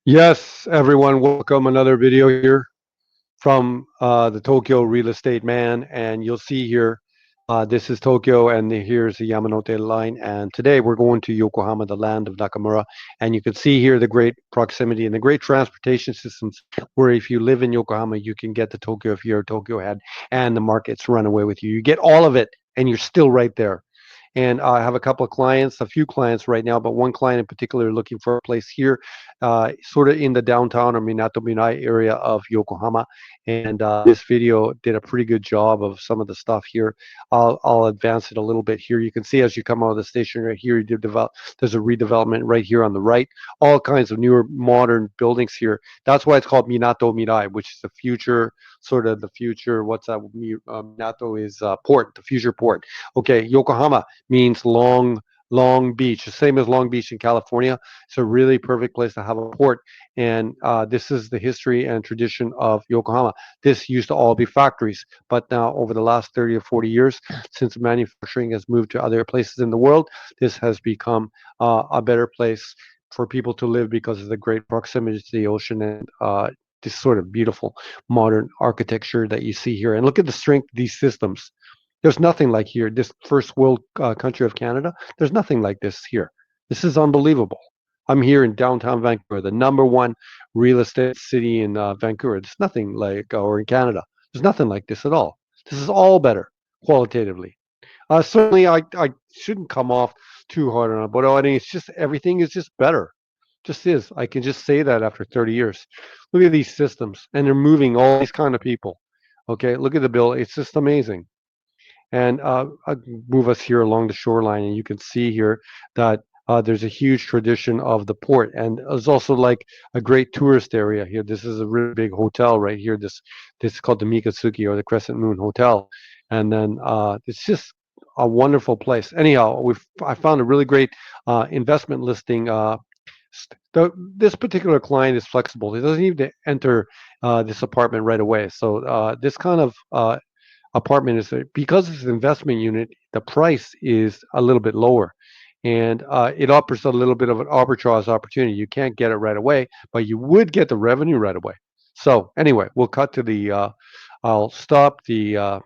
Yes, everyone, welcome another video here from the Tokyo Real Estate Man, and you'll see here, this is Tokyo, and here's the Yamanote line, and today we're going to Yokohama, the land of Nakamura, and you can see here the great proximity and the great transportation systems, where if you live in Yokohama, you can get to Tokyo if you're a Tokyo head, and the markets run away with you. You get all of it, and you're still right there. And I have a couple of clients, a few clients right now, but one client in particular looking for a place here, sort of in the downtown or Minato Minai area of Yokohama. And this video did a pretty good job of some of the stuff here. I'll advance it a little bit here. You can see as you come out of the station right here, there's a redevelopment right here on the right. All kinds of newer modern buildings here. That's why it's called Minato Mirai, which is the future, sort of the future. What's that? Minato is port, the future port. Okay, Yokohama means Long Beach, the same as Long Beach in California. It's a really perfect place to have a port. And this is the history and tradition of Yokohama. This used to all be factories, but now over the last 30 or 40 years, since manufacturing has moved to other places in the world, this has become a better place for people to live because of the great proximity to the ocean and this sort of beautiful modern architecture that you see here. And look at the strength of these systems. There's nothing like here. This first world country of Canada, there's nothing like this here. This is unbelievable. I'm here in downtown Vancouver, the number one real estate city in Vancouver. There's nothing like, or in Canada, there's nothing like this at all. This is all better qualitatively. Certainly, I shouldn't come off too hard on it, but I mean, it's just everything is just better. Just is. I can just say that after 30 years. Look at these systems, and they're moving all these kind of people. Okay, look at the bill. It's just amazing. And I'll move us here along the shoreline, and you can see here that there's a huge tradition of the port, and there's also like a great tourist area here. This is a really big hotel right here. This is called the Mikatsuki or the Crescent Moon Hotel, and then it's just a wonderful place. Anyhow, I found a really great investment listing. This particular client is flexible. He doesn't need to enter this apartment right away. So this kind of apartment is because it's an investment unit, the price is a little bit lower, and it offers a little bit of an arbitrage opportunity. You can't get it right away, but you would get the revenue right away. So anyway, we'll cut to the. I'll stop the.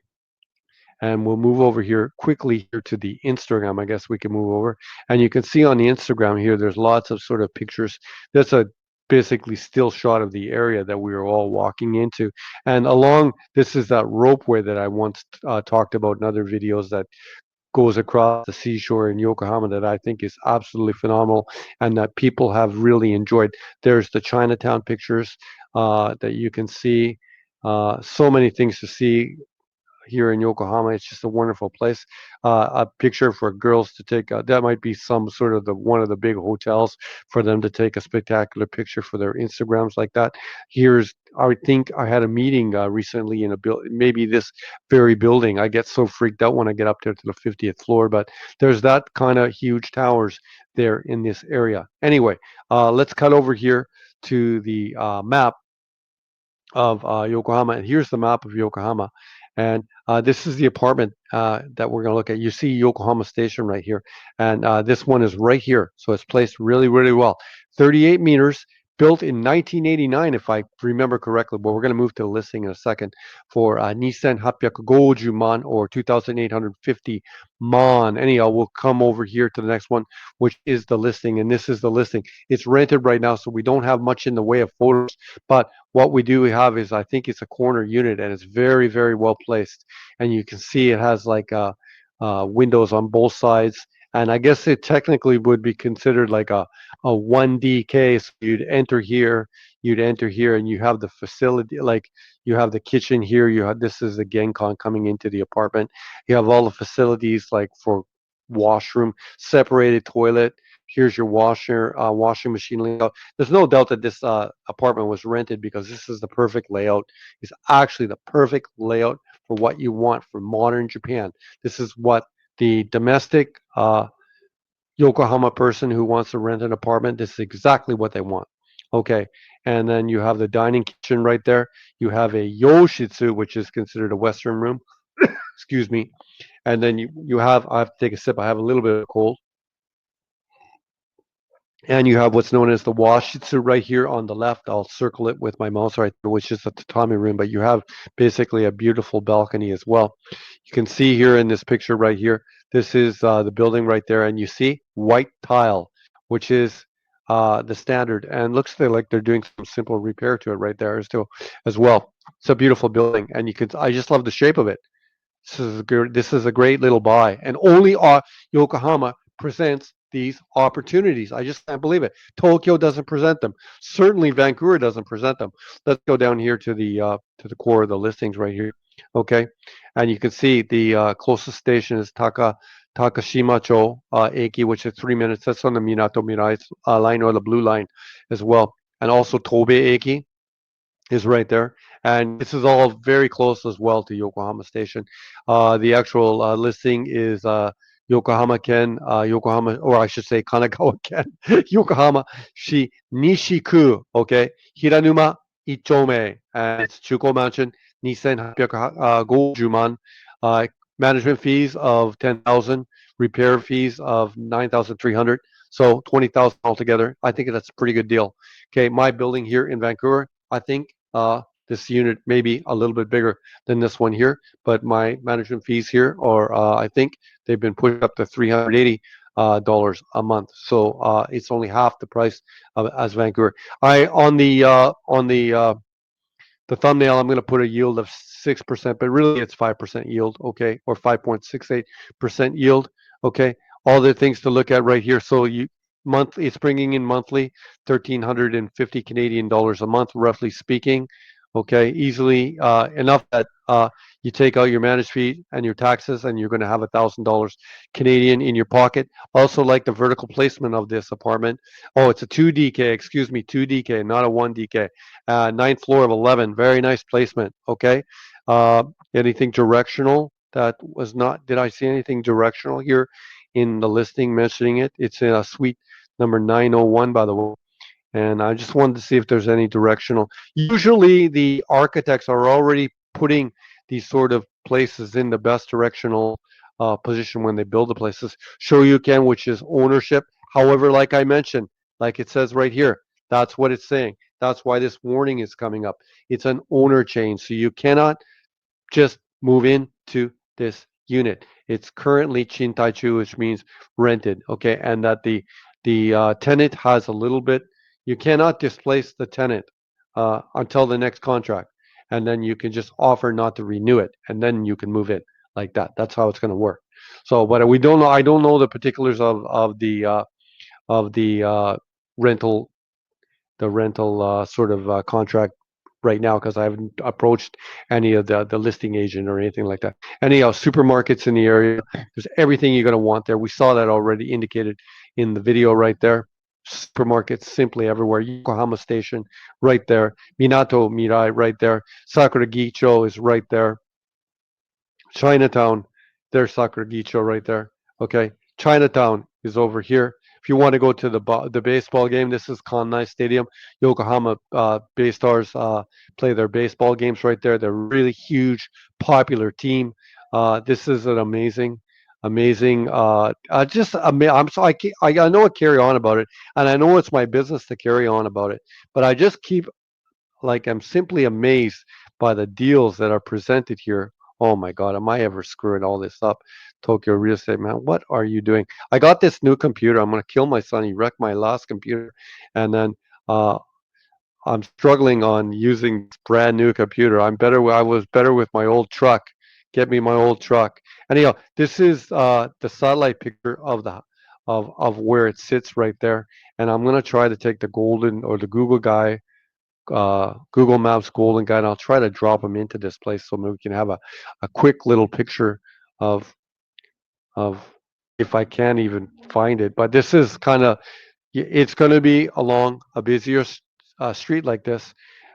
And we'll move over here quickly here to the Instagram. I guess we can move over, and you can see on the Instagram here. There's lots of sort of pictures. That's a basically still shot of the area that we were all walking into, and along this is that ropeway that I once talked about in other videos that goes across the seashore in Yokohama that I think is absolutely phenomenal and that people have really enjoyed. There's the Chinatown pictures that you can see. So many things to see here in Yokohama. It's just a wonderful place. A picture for girls to take. That might be some sort of the one of the big hotels for them to take a spectacular picture for their Instagrams like that. I think I had a meeting recently in a building, maybe this very building. I get so freaked out when I get up there to the 50th floor, but there's that kind of huge towers there in this area. Anyway, let's cut over here to the map of Yokohama. And here's the map of Yokohama. And this is the apartment that we're going to look at. You see Yokohama Station right here. And this one is right here. So it's placed really, really well. 38 meters, built in 1989, if I remember correctly. But we're going to move to the listing in a second for 2,850 man or 2,850 man. Anyhow, we'll come over here to the next one, which is the listing. And this is the listing. It's rented right now, so we don't have much in the way of photos. But what we do have is I think it's a corner unit and it's very, very well placed. And you can see it has like windows on both sides. And I guess it technically would be considered like a 1DK. So you'd enter here, and you have the facility, like you have the kitchen here. This is the Gencon coming into the apartment. You have all the facilities like for washroom, separated toilet. Here's your washing machine layout. There's no doubt that this apartment was rented because this is the perfect layout. It's actually the perfect layout for what you want for modern Japan. This is what the domestic Yokohama person who wants to rent an apartment, this is exactly what they want. Okay, and then you have the dining kitchen right there. You have a yoshitsu, which is considered a Western room. Excuse me. And then you have, I have to take a sip. I have a little bit of cold. And you have what's known as the washitsu right here on the left. I'll circle it with my mouse right there, which is the tatami room. But you have basically a beautiful balcony as well. You can see here in this picture right here. This is the building right there, and you see white tile, which is the standard, and looks like they're doing some simple repair to it right there as well. It's a beautiful building, and you can. I just love the shape of it. This is a great little buy, and only Yokohama presents these opportunities. I just can't believe it. Tokyo doesn't present them. Certainly, Vancouver doesn't present them. Let's go down here to the core of the listings right here. Okay, and you can see the closest station is Takashima-cho Eki, which is 3 minutes. That's on the Minato Mirai line or the blue line as well, and also Tobe Eki is right there. And this is all very close as well to Yokohama Station. The actual listing is Yokohama Ken, Yokohama, or I should say Kanagawa Ken, Yokohama Nishiku, okay, Hiranuma Ichome, and it's Chuko Mansion, 2850 uh, management fees of 10,000, repair fees of 9,300, so 20,000 altogether. I think that's a pretty good deal. Okay, my building here in Vancouver, I think this unit may be a little bit bigger than this one here, but my management fees here are, I think they've been pushed up to $380 a month. So it's only half the price as Vancouver. I on the thumbnail, I'm going to put a yield of 6%, but really it's 5% yield, okay, or 5.68% yield, okay. All the things to look at right here. So it's bringing in monthly 1,350 Canadian dollars a month, roughly speaking, okay, easily enough that you take out your managed fee and your taxes, and you're going to have $1,000 Canadian in your pocket. Also, like the vertical placement of this apartment. Oh, it's a 2DK, excuse me, 2DK, not a 1DK. Ninth floor of 11. Very nice placement. Okay. Uh, Anything directional that was not? Did I see anything directional here in the listing mentioning it? It's in a suite number 901, by the way. And I just wanted to see if there's any directional. Usually, the architects are already putting these sort of places in the best directional position when they build the places. Shoryuken, which is ownership. However, like I mentioned, like it says right here, that's what it's saying. That's why this warning is coming up. It's an owner change, so you cannot just move into this unit. It's currently Chintaichu, which means rented. Okay, and that the tenant has a little bit. You cannot displace the tenant until the next contract, and then you can just offer not to renew it, and then you can move in like that. That's how it's going to work. So, but we don't know. I don't know the particulars of the rental rental sort of contract right now because I haven't approached any of the listing agent or anything like that. Anyhow, supermarkets in the area, there's everything you're going to want there. We saw that already indicated in the video right there. Supermarkets simply everywhere. Yokohama Station right there. Minato Mirai right there. Sakura Gicho is right there. Chinatown, there's Sakura-Gicho right there. Okay, Chinatown is over here. If you want to go to the baseball game, this is Kannai Stadium. Yokohama Bay Stars play their baseball games right there. They're a really huge, popular team. This is an amazing. I'm so I know I carry on about it, and I know it's my business to carry on about it, but I just keep like I'm simply amazed by the deals that are presented here. Oh my God, am I ever screwing all this up? Tokyo real estate man, what are you doing? I got this new computer. I'm gonna kill my son. He wrecked my last computer, and then uh, I'm struggling on using this brand new computer. I was better with my old truck. Get me my old truck. Anyhow, this is the satellite picture of of where it sits right there, and I'm gonna try to take the golden or the Google Maps Golden Guide. I'll try to drop them into this place so maybe we can have a quick little picture of of if I can even find it. But this is kind of it's going to be along a busier street like this,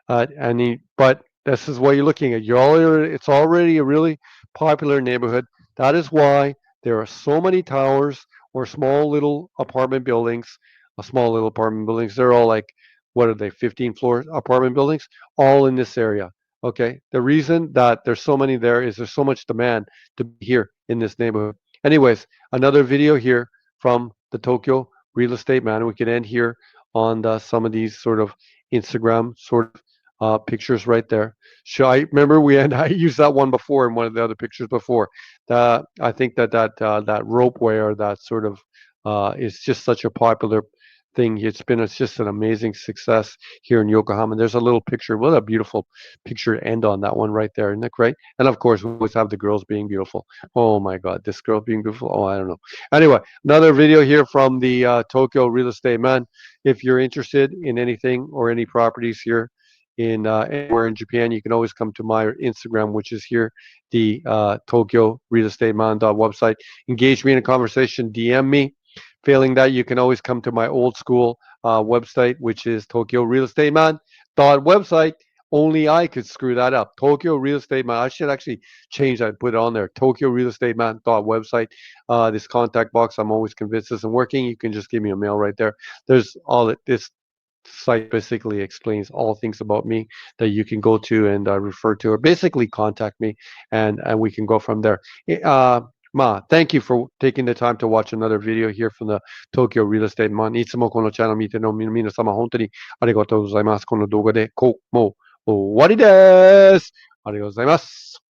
but this is what you're looking at. It's already a really popular neighborhood. That is why there are so many towers or small little apartment buildings. Small little apartment buildings. They're all like what are they? 15-floor apartment buildings, all in this area. Okay. The reason that there's so many there is there's so much demand to be here in this neighborhood. Anyways, another video here from the Tokyo Real Estate Man. We can end here on some of these sort of Instagram sort of pictures right there. So I remember we and I used that one before in one of the other pictures before. I think that ropeway or that sort of is just such a popular thing. It's just an amazing success here in Yokohama. There's a little picture. What a beautiful picture to end on that one right there, isn't that great? And of course, we always have the girls being beautiful. Oh my God, this girl being beautiful. Oh, I don't know. Anyway, another video here from the Tokyo Real Estate Man. If you're interested in anything or any properties here in anywhere in Japan, you can always come to my Instagram, which is here, the Tokyo Real Estate Man website. Engage me in a conversation, DM me. Failing that, you can always come to my old school website, which is Tokyo Real Estate Man website. Only I could screw that up. Tokyo Real Estate Man. I should actually change that and put it on there. Tokyo Real Estate Man website. This contact box. I'm always convinced isn't working. You can just give me a mail right there. There's all this site basically explains all things about me that you can go to and refer to, or basically contact me, and we can go from there. Thank you for taking the time to watch another video here from the Tokyo Real Estate Man. いつもこのチャンネル見ての皆様本当にありがとうございます。この動画でもう終わりです。ありがとうございます。